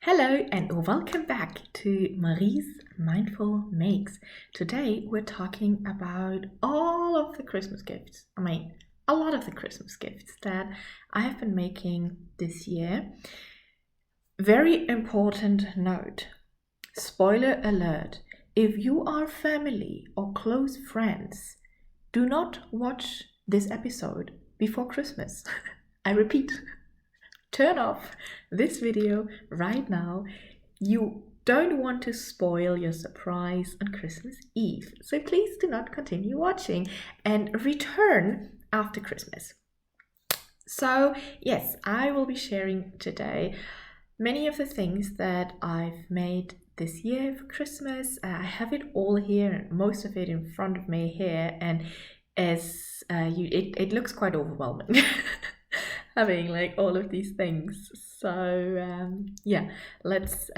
Hello and welcome back to Marie's Mindful Makes. Today we're talking about all of the Christmas gifts. A lot of the Christmas gifts that I have been making this year. Very important note, spoiler alert, if you are family or close friends, do not watch this episode before Christmas. I repeat. Turn off this video right now. You don't want to spoil your surprise on Christmas Eve. So please do not continue watching and return after Christmas. So yes, I will be sharing today many of the things that I've made this year for Christmas. I have it all here, most of it in front of me here, and it looks quite overwhelming. Having like all of these things. So let's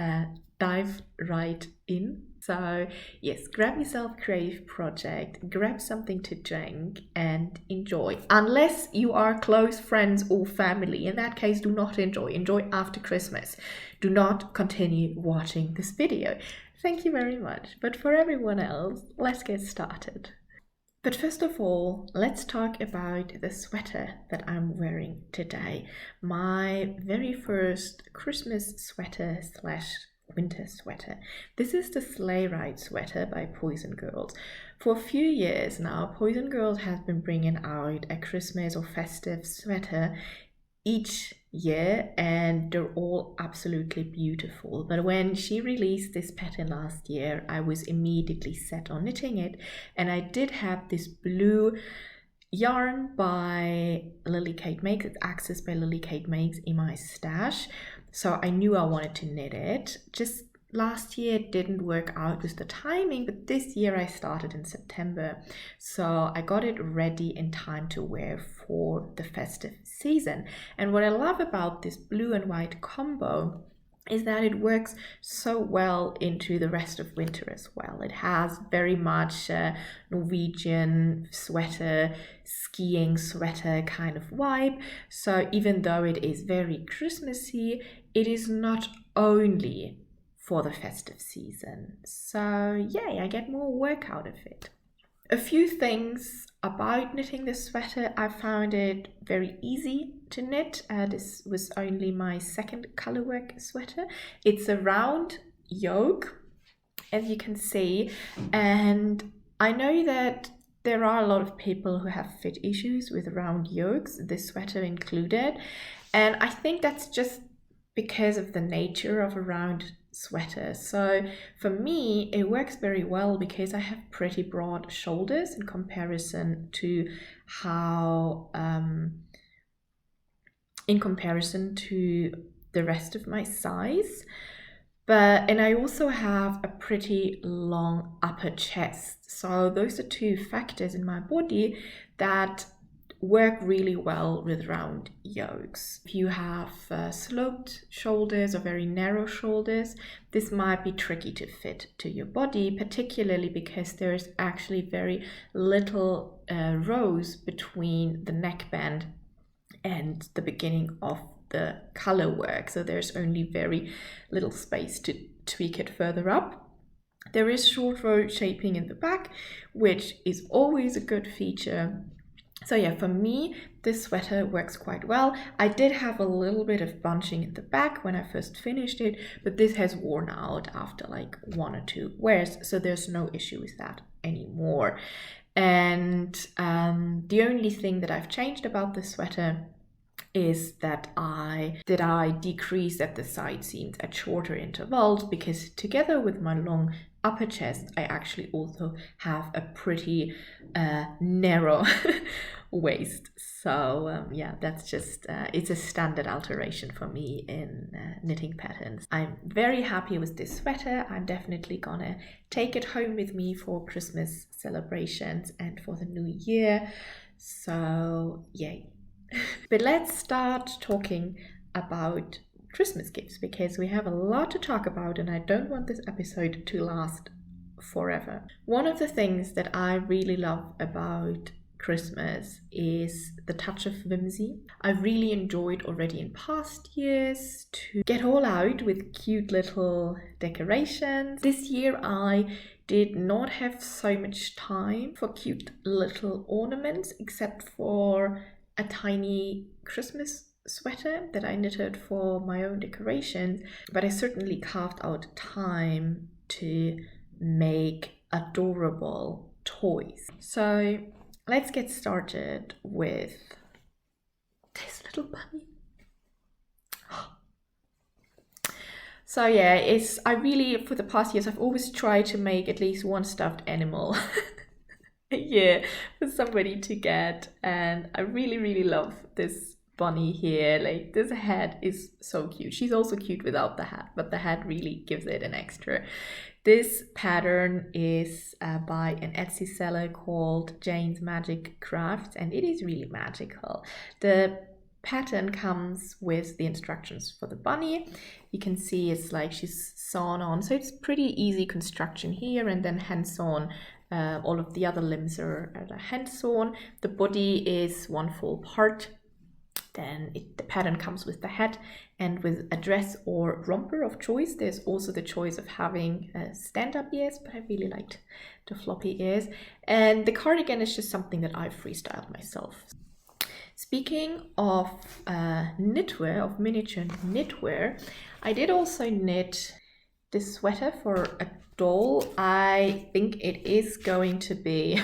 dive right in. So yes, grab yourself a creative project, grab something to drink and enjoy. Unless you are close friends or family, in that case do not enjoy after Christmas. Do not continue watching this video. Thank you very much. But for everyone else, let's get started. But first of all, let's talk about the sweater that I'm wearing today. My very first Christmas sweater / winter sweater. This is the Sleigh Ride sweater by Poison Girls. For a few years now, Poison Girls has been bringing out a Christmas or festive sweater each year, and they're all absolutely beautiful. But when she released this pattern last year, I was immediately set on knitting it, and I did have this blue yarn by Lily Kate Makes, it's Access by Lily Kate Makes, in my stash, so I knew I wanted to knit it. Just last year it didn't work out with the timing, but this year I started in September, so I got it ready in time to wear for the festive season. And what I love about this blue and white combo is that it works so well into the rest of winter as well. It has very much a Norwegian sweater, skiing sweater kind of vibe. So even though it is very Christmassy, it is not only for the festive season. So yay, I get more work out of it. A few things about knitting this sweater. I found it very easy to knit. This was only my second colorwork sweater. It's a round yoke, as you can see, and I know that there are a lot of people who have fit issues with round yokes, this sweater included, and I think that's just because of the nature of a round sweater. So for me it works very well because I have pretty broad shoulders in comparison to the rest of my size, and I also have a pretty long upper chest. So those are two factors in my body that work really well with round yokes. If you have sloped shoulders or very narrow shoulders, this might be tricky to fit to your body, particularly because there's actually very little rows between the neckband and the beginning of the color work. So there's only very little space to tweak it further up. There is short row shaping in the back, which is always a good feature. So yeah, for me, this sweater works quite well. I did have a little bit of bunching in the back when I first finished it, but this has worn out after like 1 or 2 wears, so there's no issue with that anymore. And the only thing that I've changed about this sweater is that I decreased at the side seams at shorter intervals, because together with my long upper chest, I actually also have a pretty narrow waist. So that's just, it's a standard alteration for me in knitting patterns. I'm very happy with this sweater. I'm definitely gonna take it home with me for Christmas celebrations and for the new year. So yay. But let's start talking about Christmas gifts, because we have a lot to talk about and I don't want this episode to last forever. One of the things that I really love about Christmas is the touch of whimsy. I've really enjoyed already in past years to get all out with cute little decorations. This year I did not have so much time for cute little ornaments, except for a tiny Christmas sweater that I knitted for my own decorations, but I certainly carved out time to make adorable toys. So let's get started with this little bunny. So yeah, for the past years, I've always tried to make at least one stuffed animal a year for somebody to get, and I really love this bunny here. Like, this hat is so cute. She's also cute without the hat, but the hat really gives it an extra. This pattern is by an Etsy seller called Jane's Magic Crafts, and it is really magical. The pattern comes with the instructions for the bunny. You can see it's like she's sewn on, so it's pretty easy construction here, and then hand sewn. All of the other limbs are hand sewn. The body is one full part. Then the pattern comes with the hat and with a dress or romper of choice. There's also the choice of having stand-up ears, but I really liked the floppy ears. And the cardigan is just something that I freestyled myself. Speaking of knitwear, of miniature knitwear, I did also knit this sweater for a doll. I think it is going to be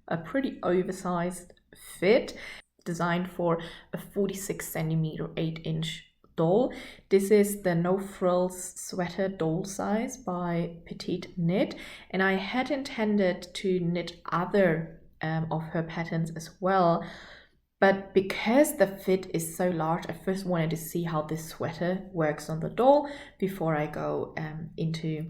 a pretty oversized fit, designed for a 46 centimeter 8-inch doll. This is the No Frills sweater doll size by Petite Knit, and I had intended to knit other of her patterns as well, but because the fit is so large, I first wanted to see how this sweater works on the doll before I go into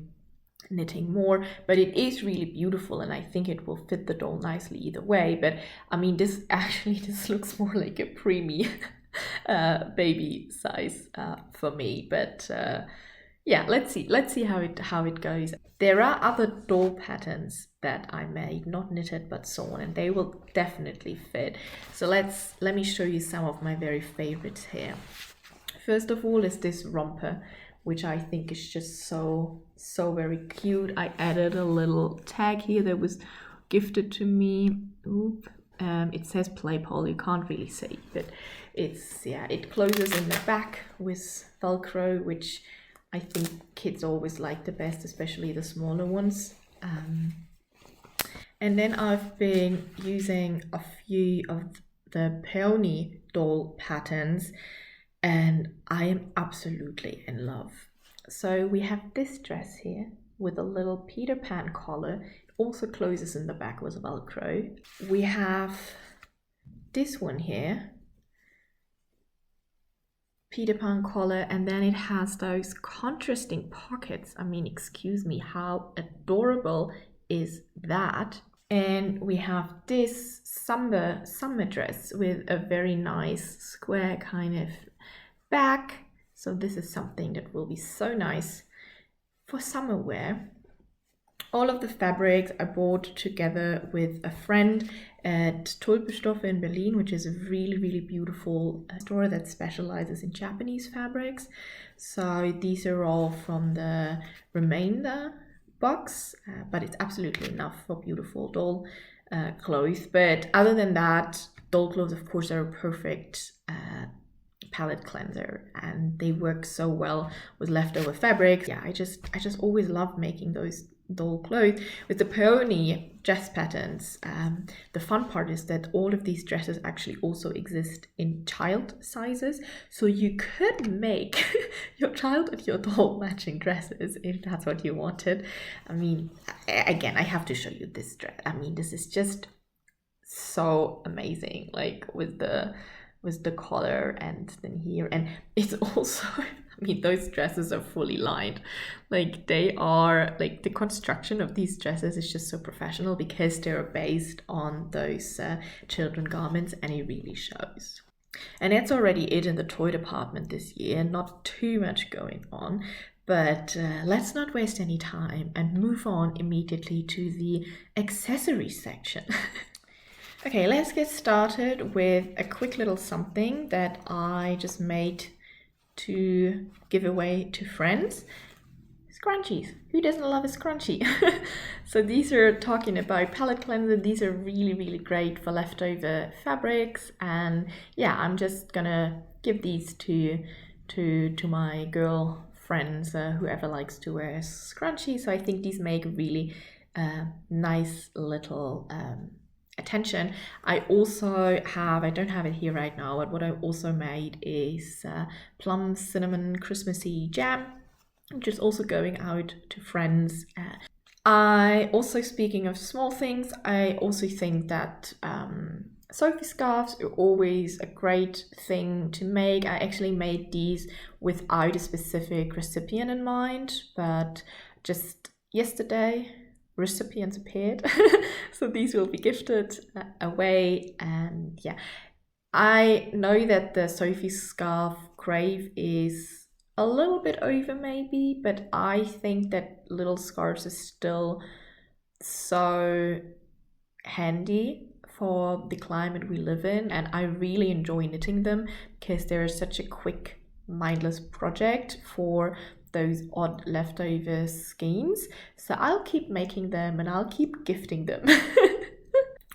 knitting more. But it is really beautiful, and I think it will fit the doll nicely either way. But I mean, this looks more like a preemie baby size for me. But yeah, let's see how it goes. There are other doll patterns that I made, not knitted but sewn, and they will definitely fit. So let me show you some of my very favorites here. First of all is this romper, which I think is just so very cute. I added a little tag here that was gifted to me. It says Play Pole, you can't really see, but it closes in the back with Velcro, which I think kids always like the best, especially the smaller ones. And then I've been using a few of the Peony doll patterns, and I am absolutely in love. So we have this dress here with a little Peter Pan collar. It also closes in the back with Velcro. We have this one here, Peter Pan collar, and then it has those contrasting pockets. I mean, excuse me, how adorable is that? And we have this summer dress with a very nice square kind of back. So this is something that will be so nice for summer wear. All of the fabrics I bought together with a friend at Tulpestoffe in Berlin, which is a really beautiful store that specializes in Japanese fabrics. So these are all from the remainder box, but it's absolutely enough for beautiful doll clothes. But other than that, doll clothes, of course, are a perfect palette cleanser, and they work so well with leftover fabrics. Yeah, I just always love making those doll clothes. With the Peony dress patterns, the fun part is that all of these dresses actually also exist in child sizes, so you could make your child and your doll matching dresses if that's what you wanted. I mean, again, I have to show you this dress. I mean, this is just so amazing, like with the collar and then here, and it's also I mean, those dresses are fully lined. Like, they are, like, the construction of these dresses is just so professional because they're based on those children garments, and it really shows. And that's already it in the toy department this year. Not too much going on, but let's not waste any time and move on immediately to the accessories section. Okay, let's get started with a quick little something that I just made to give away to friends. Scrunchies. Who doesn't love a scrunchie? So these are talking about palette cleanser. These are really, really great for leftover fabrics. And yeah, I'm just gonna give these to my girl friends, whoever likes to wear a scrunchie. So I think these make really nice little attention. I also have, I don't have it here right now, but what I also made is plum cinnamon Christmassy jam, which is also going out to friends. I also, speaking of small things, I also think that Sophie scarves are always a great thing to make. I actually made these without a specific recipient in mind, but just yesterday recipients appeared. So these will be gifted away. And yeah, I know that the Sophie scarf crave is a little bit over maybe, but I think that little scarves are still so handy for the climate we live in, and I really enjoy knitting them because they're such a quick, mindless project for those odd leftover schemes. So I'll keep making them and I'll keep gifting them.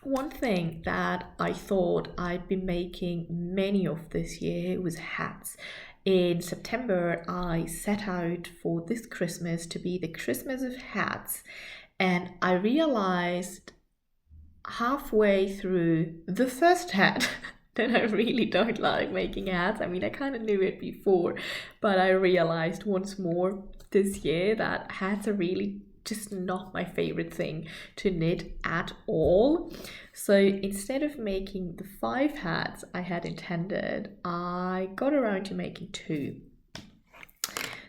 One thing that I thought I'd be making many of this year was hats. In September, I set out for this Christmas to be the Christmas of hats, and I realized halfway through the first hat that I really don't like making hats. I mean, I kind of knew it before, but I realized once more this year that hats are really just not my favorite thing to knit at all. So instead of making the 5 hats I had intended, I got around to making 2.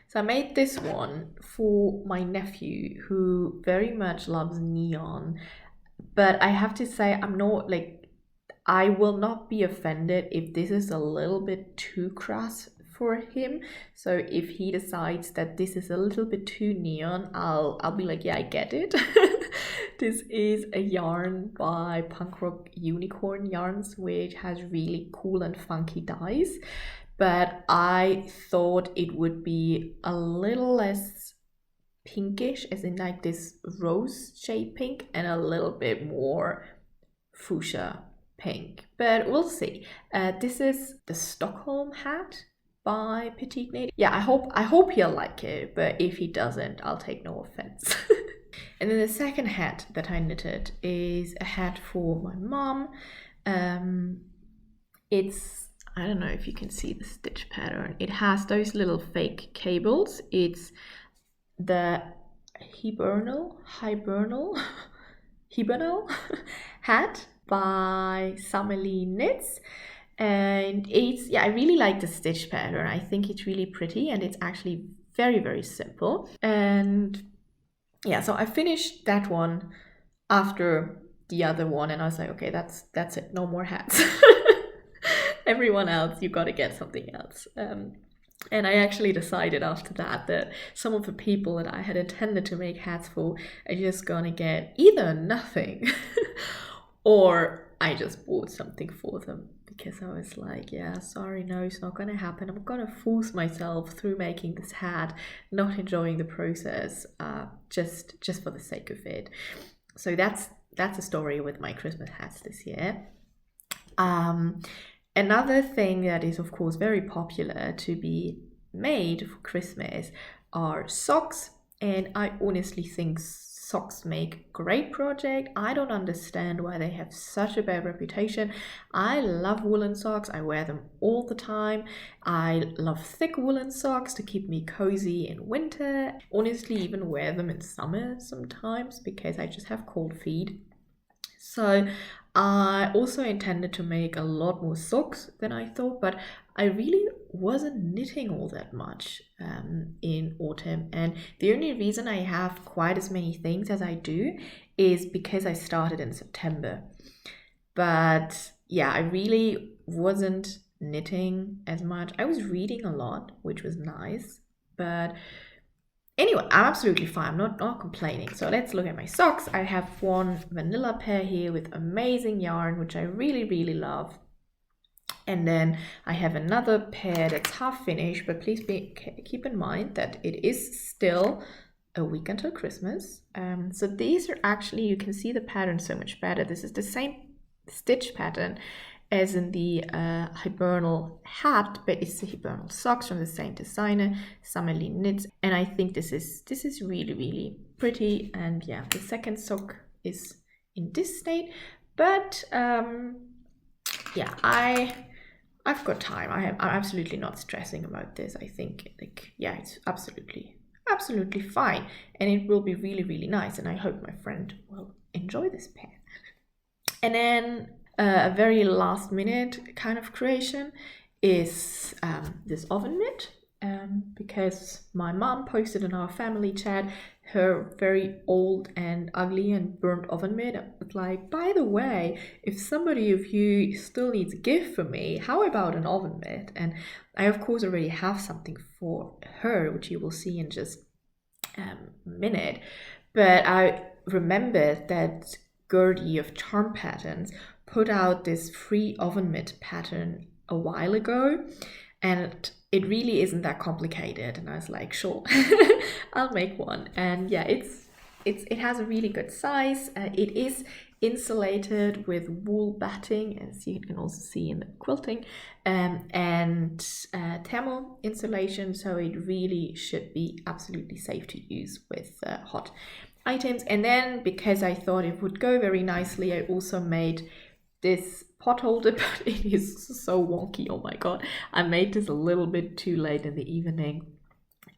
So I made this one for my nephew, who very much loves neon, but I have to say, I'm not like, I will not be offended if this is a little bit too crass for him. So if he decides that this is a little bit too neon, I'll be like, yeah, I get it. This is a yarn by Punk Rock Unicorn Yarns, which has really cool and funky dyes, but I thought it would be a little less pinkish, as in like this rose shade pink, and a little bit more fuchsia pink, but we'll see. This is the Stockholm hat by Petite Knit. Yeah, I hope he'll like it, but if he doesn't, I'll take no offense. And then the second hat that I knitted is a hat for my mom. It's, I don't know if you can see the stitch pattern. It has those little fake cables. It's the hibernal hat by Summerlee Knits. And it's, yeah, I really like the stitch pattern. I think it's really pretty, and it's actually very, very simple. And yeah, so I finished that one after the other one, and I was like, okay, that's it, no more hats. Everyone else, you got to get something else. And I actually decided after that some of the people that I had intended to make hats for are just gonna get either nothing or I just bought something for them, because I was like, yeah, sorry, no, it's not gonna happen. I'm gonna force myself through making this hat, not enjoying the process, just for the sake of it. So that's a story with my Christmas hats this year. Another thing that is, of course, very popular to be made for Christmas are socks. And I honestly think socks make a great project. I don't understand why they have such a bad reputation. I love woolen socks. I wear them all the time. I love thick woolen socks to keep me cozy in winter. Honestly, even wear them in summer sometimes because I just have cold feet. So I also intended to make a lot more socks than I thought, but I really wasn't knitting all that much in autumn. And the only reason I have quite as many things as I do is because I started in September. But yeah, I really wasn't knitting as much. I was reading a lot, which was nice, but Anyway, I'm absolutely fine. I'm not complaining. So let's look at my socks. I have one vanilla pair here with amazing yarn, which I really, really love. And then I have another pair that's half finished, but please keep in mind that it is still a week until Christmas. So these are actually, you can see the pattern so much better. This is the same stitch pattern as in the hibernal hat, but it's the hibernal socks from the same designer, Summerly Knits, and I think this is really, really pretty. And yeah, the second sock is in this state, but yeah, I've got time. I'm absolutely not stressing about this. I think, like, yeah, it's absolutely fine, and it will be really, really nice, and I hope my friend will enjoy this pair. And then a very last minute kind of creation is this oven mitt, because my mom posted in our family chat her very old and ugly and burnt oven mitt. It's like, by the way, if somebody of you still needs a gift for me, how about an oven mitt? And I of course already have something for her, which you will see in just a minute. But I remembered that Gertie of Charm Patterns put out this free oven mitt pattern a while ago, and it really isn't that complicated, and I was like, sure, I'll make one. And yeah, it has a really good size. It is insulated with wool batting, as you can also see in the quilting, and thermal insulation, so it really should be absolutely safe to use with hot items. And then, because I thought it would go very nicely, I also made this pot holder, but it is so wonky. Oh my god, I made this a little bit too late in the evening,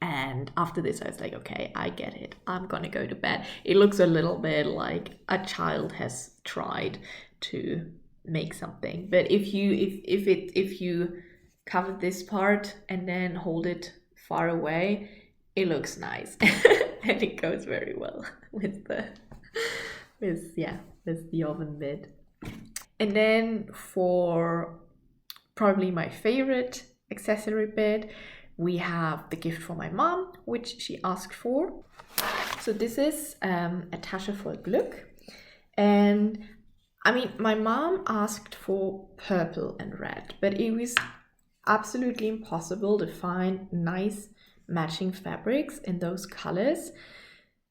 and after this I was like, okay, I get it, I'm gonna go to bed. It looks a little bit like a child has tried to make something, but if you cover this part and then hold it far away, it looks nice. And it goes very well with the oven mitt. And then for probably my favorite accessory bit, we have the gift for my mom, which she asked for. So this is a Tasche voll Glück. And I mean, my mom asked for purple and red, but it was absolutely impossible to find nice matching fabrics in those colors.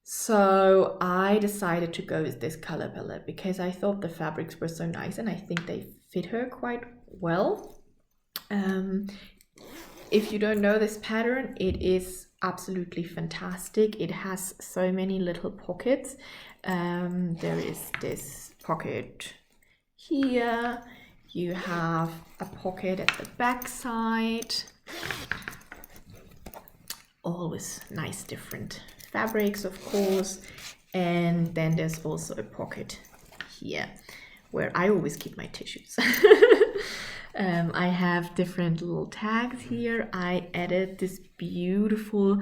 So I decided to go with this color palette because I thought the fabrics were so nice, and I think they fit her quite well. If you don't know this pattern, it is absolutely fantastic. It has so many little pockets. There is this pocket here. You have a pocket at the back side. Always nice different fabrics, of course. And then there's also a pocket here where I always keep my tissues. I have different little tags here. I added this beautiful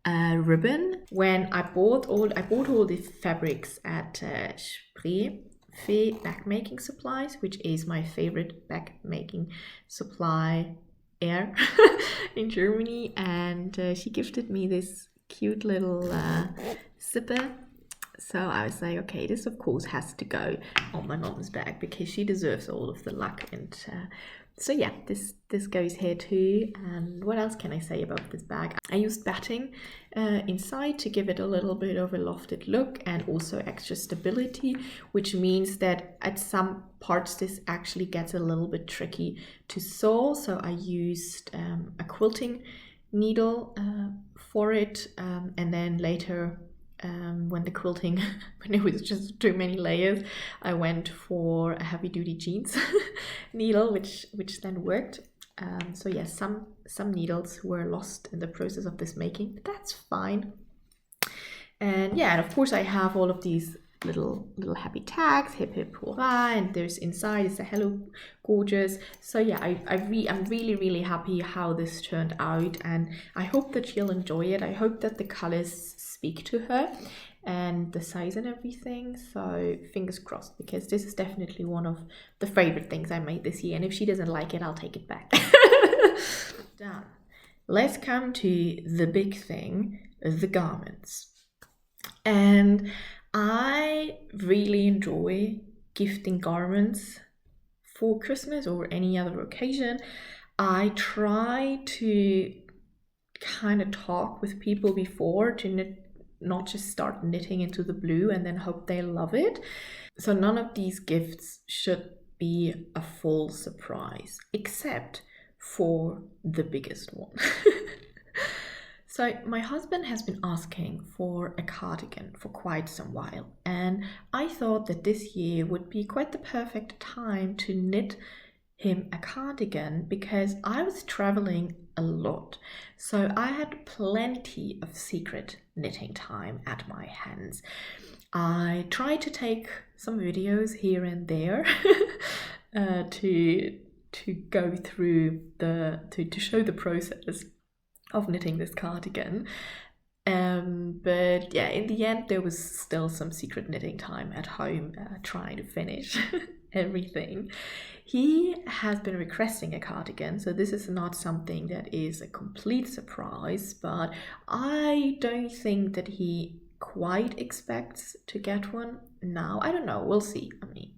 ribbon when I bought all these fabrics at Spree Backmaking Supplies, which is my favorite backmaking supply in Germany, and she gifted me this cute little zipper. So I was like, okay, this of course has to go on my mom's bag because she deserves all of the luck. And so yeah, this goes here too. And what else can I say about this bag? I used batting inside to give it a little bit of a lofted look and also extra stability, which means that at some parts this actually gets a little bit tricky to sew. So I used a quilting needle for it, and then later when the quilting, when it was just too many layers, I went for a heavy duty jeans needle, which then worked. So yes, some needles were lost in the process of this making, but that's fine. And yeah, and of course I have all of these little happy tags, hip hip hurrah, and there's inside is a hello gorgeous. So yeah, I'm really happy how this turned out, and I hope that she'll enjoy it. I hope that the colors speak to her and the size and everything. So fingers crossed, because this is definitely one of the favorite things I made this year, and if she doesn't like it, I'll take it back. Done. Let's come to the big thing, the garments. And I really enjoy gifting garments for Christmas or any other occasion. I try to kind of talk with people before to not just start knitting into the blue and then hope they love it. So none of these gifts should be a full surprise, except for the biggest one. So my husband has been asking for a cardigan for quite some while, and I thought that this year would be quite the perfect time to knit him a cardigan because I was traveling a lot. So I had plenty of secret knitting time at my hands. I tried to take some videos here and there to go through to show the process of knitting this cardigan. But yeah, in the end, there was still some secret knitting time at home, trying to finish everything. He has been requesting a cardigan, so this is not something that is a complete surprise, but I don't think that he quite expects to get one now. I don't know, we'll see. I mean,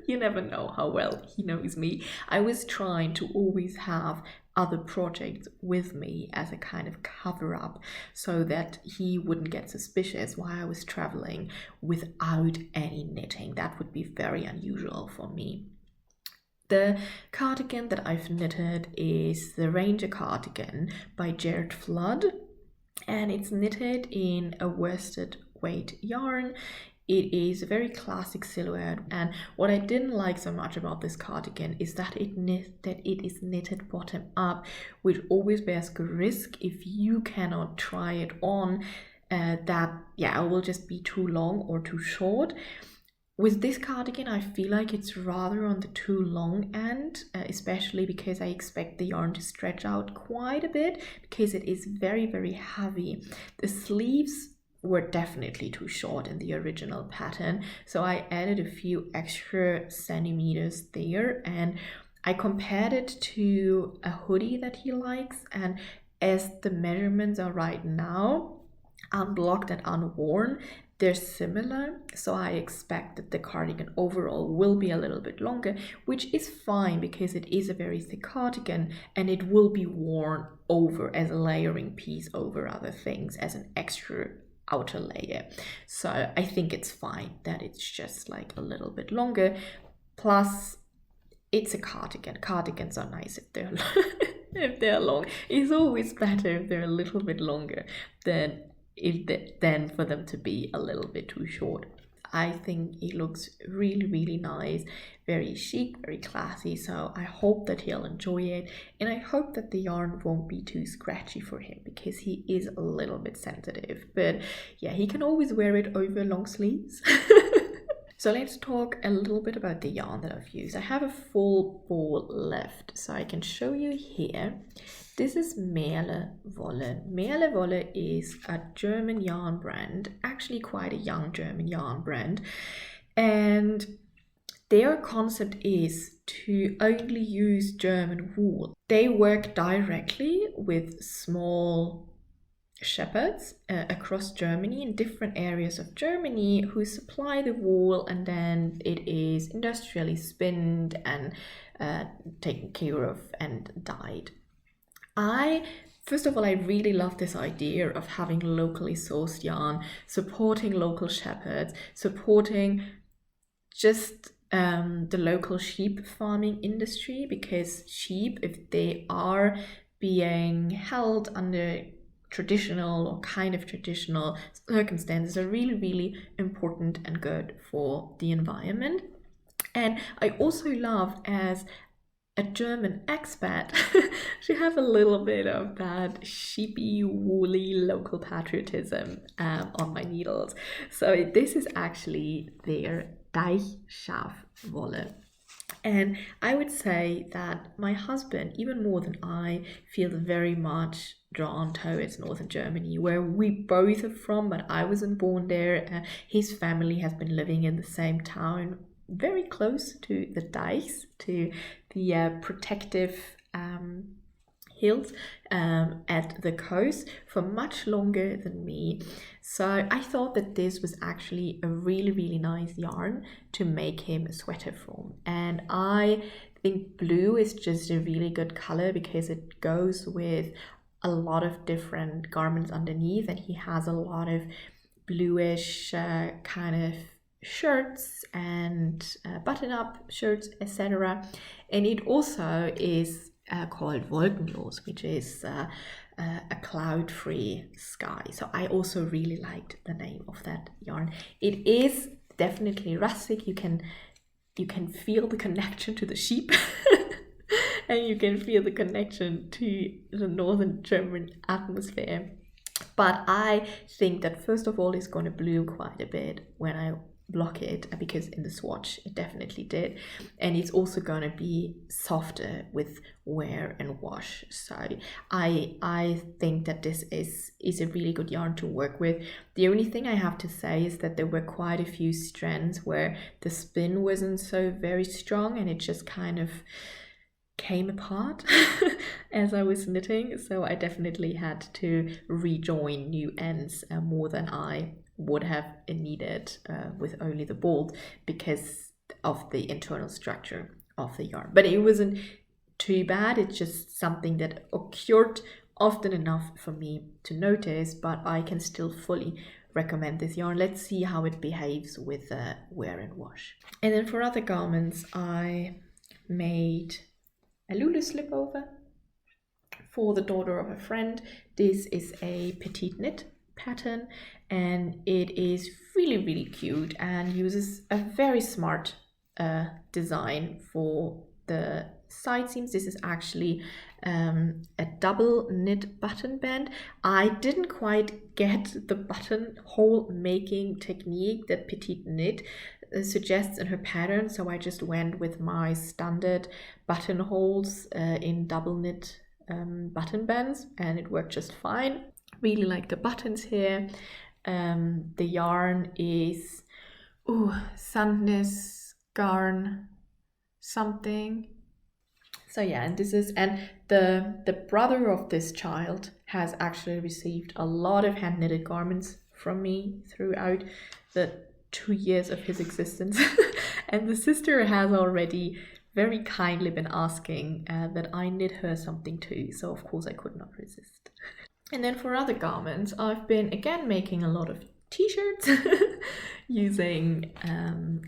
you never know how well he knows me. I was trying to always have other projects with me as a kind of cover up so that he wouldn't get suspicious while I was traveling without any knitting. That would be very unusual for me. The cardigan that I've knitted is the Ranger cardigan by Jared Flood, and it's knitted in a worsted weight yarn. It is a very classic silhouette, and what I didn't like so much about this cardigan is that it is knitted bottom up, which always bears a risk if you cannot try it on, that it will just be too long or too short. With this cardigan, I feel like it's rather on the too long end, especially because I expect the yarn to stretch out quite a bit because it is very, very heavy. The sleeves were definitely too short in the original pattern, so I added a few extra centimeters there, and I compared it to a hoodie that he likes, and as the measurements are right now, unblocked and unworn, they're similar, so I expect that the cardigan overall will be a little bit longer, which is fine because it is a very thick cardigan and it will be worn over as a layering piece over other things as an extra outer layer. So I think it's fine that it's just like a little bit longer. Plus, it's a cardigan. Cardigans are nice if they're if they're long. It's always better if they're a little bit longer than for them to be a little bit too short. I think it looks really, really nice, very chic, very classy, so I hope that he'll enjoy it, and I hope that the yarn won't be too scratchy for him because he is a little bit sensitive. But yeah, he can always wear it over long sleeves. So let's talk a little bit about the yarn that I've used. I have a full ball left, so I can show you here. This is Wolle. Wolle is a German yarn brand, actually quite a young German yarn brand. And their concept is to only use German wool. They work directly with small shepherds across Germany in different areas of Germany who supply the wool, and then it is industrially spinned and taken care of and dyed. First of all, I really love this idea of having locally sourced yarn, supporting local shepherds, supporting just the local sheep farming industry, because sheep, if they are being held under traditional or kind of traditional circumstances, are really, really important and good for the environment. And I also love, as a German expat, to have a little bit of that sheepy, woolly local patriotism on my needles. So this is actually their Deichschafwolle. And I would say that my husband, even more than I, feels very much drawn towards northern Germany, where we both are from, but I wasn't born there. His family has been living in the same town, very close to the dikes, to the protective hills at the coast for much longer than me. So I thought that this was actually a really, really nice yarn to make him a sweater from. And I think blue is just a really good color because it goes with a lot of different garments underneath, and he has a lot of bluish kind of shirts and button-up shirts, etc. And it also is called Wolkenlos, which is a cloud-free sky. So I also really liked the name of that yarn. It is definitely rustic. You can feel the connection to the sheep. And you can feel the connection to the northern German atmosphere. But I think that first of all, it's going to bloom quite a bit when I block it, because in the swatch it definitely did. And it's also going to be softer with wear and wash. So I think that this is a really good yarn to work with. The only thing I have to say is that there were quite a few strands where the spin wasn't so very strong, and it just kind of came apart as I was knitting. So I definitely had to rejoin new ends more than I would have needed with only the bolt, because of the internal structure of the yarn. But it wasn't too bad. It's just something that occurred often enough for me to notice, but I can still fully recommend this yarn. Let's see how it behaves with wear and wash. And then for other garments, I made a Lulu slipover for the daughter of a friend. This is a petite knit pattern, and it is really, really cute and uses a very smart design for the side seams. This is actually a double knit button band. I didn't quite get the buttonhole making technique that petite knit suggests in her pattern, so I just went with my standard buttonholes in double knit button bands, and it worked just fine. Really like the buttons here. The yarn is Sandnes Garn something. So yeah, and this is, and the brother of this child has actually received a lot of hand knitted garments from me throughout the 2 years of his existence. And the sister has already very kindly been asking that I knit her something too, so of course I could not resist. And then for other garments, I've been again making a lot of t-shirts using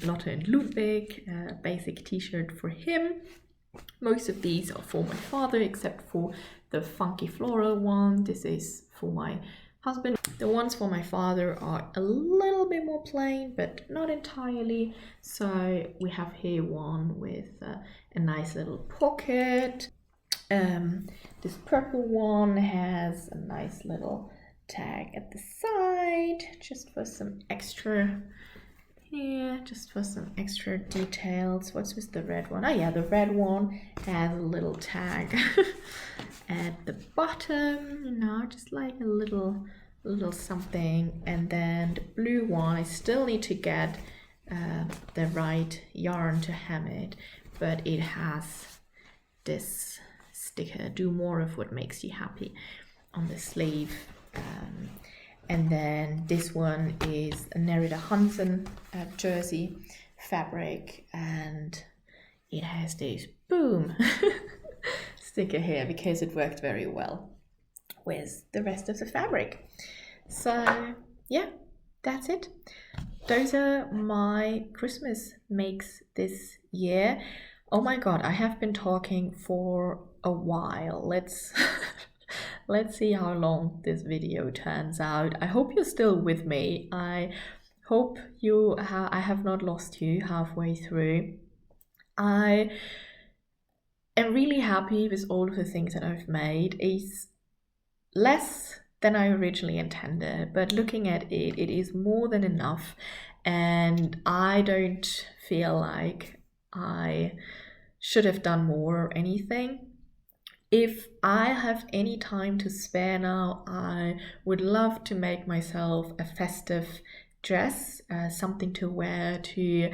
Lotte and Ludwig, basic t-shirt for him. Most of these are for my father, except for the funky floral one. This is for my husband. The ones for my father are a little bit more plain, but not entirely. So we have here one with a nice little pocket. This purple one has a nice little tag at the side, just for some extra, just for some extra details. What's with the red one? Oh yeah, the red one has a little tag at the bottom, just like a little something. And then the blue one, I still need to get the right yarn to hem it, but it has this sticker, do more of what makes you happy, on the sleeve. And then this one is a Nerida Hansen jersey fabric, and it has this boom sticker here because it worked very well with the rest of the fabric. So yeah, that's it. Those are my Christmas makes this year. Oh my god, I have been talking for a while. Let's see how long this video turns out. I hope you're still with me. I hope I have not lost you halfway through. I am really happy with all of the things that I've made. It's less than I originally intended, but looking at it, it is more than enough, and I don't feel like I should have done more or anything. If I have any time to spare now, I would love to make myself a festive dress, something to wear to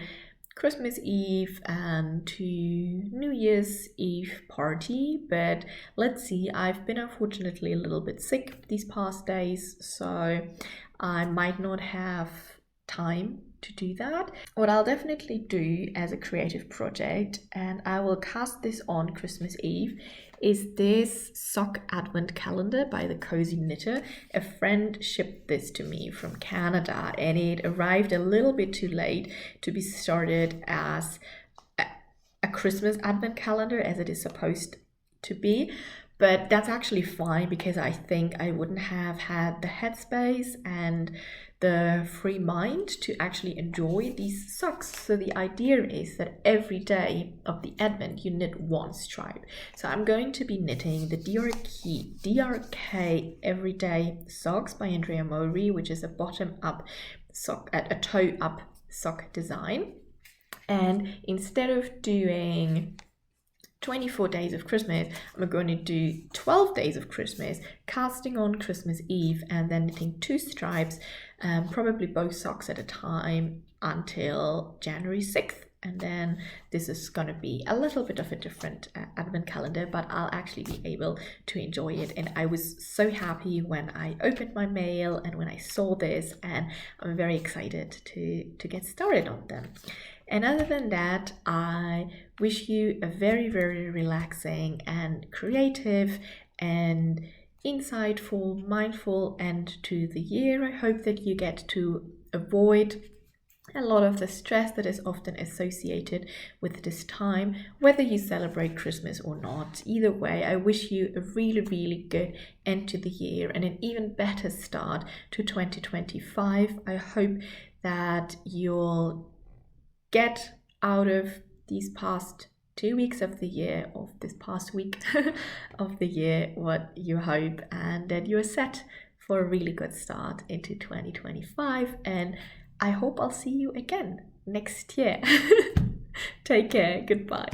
Christmas Eve and to New Year's Eve party, but let's see, I've been unfortunately a little bit sick these past days, so I might not have time to do that. What I'll definitely do as a creative project, and I will cast this on Christmas Eve, is this sock advent calendar by the Cozy Knitter. A friend shipped this to me from Canada and it arrived a little bit too late to be started as a Christmas advent calendar as it is supposed to be. But that's actually fine because I think I wouldn't have had the headspace and the free mind to actually enjoy these socks. So the idea is that every day of the Advent you knit one stripe. So I'm going to be knitting the DRK Everyday Socks by Andrea Mowry, which is a bottom-up sock, a toe-up sock design. And instead of doing 24 days of Christmas, I'm going to do 12 days of Christmas, casting on Christmas Eve and then knitting 2 stripes, probably both socks at a time until January 6th. And then this is going to be a little bit of a different advent calendar, but I'll actually be able to enjoy it. And I was so happy when I opened my mail and when I saw this, and I'm very excited to get started on them. And other than that, I wish you a very, very relaxing and creative and insightful, mindful end to the year. I hope that you get to avoid a lot of the stress that is often associated with this time, whether you celebrate Christmas or not. Either way, I wish you a really, really good end to the year and an even better start to 2025. I hope that you'll get out of these past 2 weeks of the year, of this past week of the year, what you hope, and that you're set for a really good start into 2025. And I hope I'll see you again next year. Take care. Goodbye.